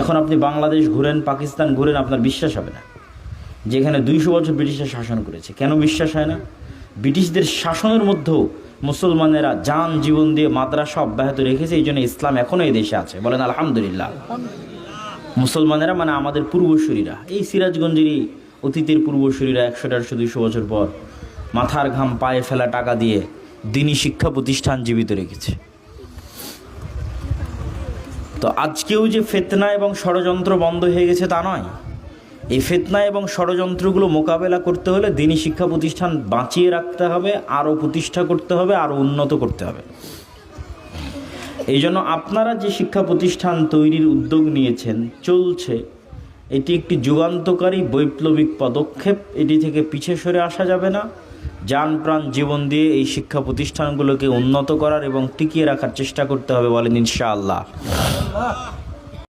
এখন আপনি বাংলাদেশ ঘুরেন, পাকিস্তান ঘুরেন, আপনার বিশ্বাস হবে না যেখানে 200 বছর ব্রিটিশরা শাসন করেছে। কেন বিশ্বাস হয় না? ব্রিটিশদের শাসনের মধ্যেও মুসলমানেরা জান জীবন দিয়ে মাদ্রাসা অব্যাহত রেখেছে, এই জন্য ইসলাম এখনও এই দেশে আছে। বলেন আলহামদুলিল্লাহ। মুসলমানেরা মানে আমাদের পূর্বসূরীরা, এই সিরাজগঞ্জেরই অতীতের পূর্বসূরীরা 100-150-200 বছর পর মাথার ঘাম পায়ে ফেলা টাকা দিয়ে দিনী শিক্ষা প্রতিষ্ঠান জীবিত রেখেছে। তো আজকেও যে ফিতনা এবং ষড়যন্ত্র বন্ধ হয়ে গেছে তা নয়। এই ফিতনা এবং ষড়যন্ত্রগুলো মোকাবেলা করতে হলে দিনী শিক্ষা প্রতিষ্ঠান বাঁচিয়ে রাখতে হবে, আরও প্রতিষ্ঠা করতে হবে, আরও উন্নত করতে হবে। এই জন্য আপনারা যে শিক্ষা প্রতিষ্ঠান তৈরির উদ্যোগ নিয়েছেন, চলছে, এটি একটি যুগান্তকারী বৈপ্লবিক পদক্ষেপ। এটি থেকে পিছে সরে আসা যাবে না। জান প্রাণ জীবন দিয়ে এই শিক্ষা প্রতিষ্ঠানগুলোকে উন্নত করার এবং টিকিয়ে রাখার চেষ্টা করতে হবে। বলেন ইনশাআল্লাহ।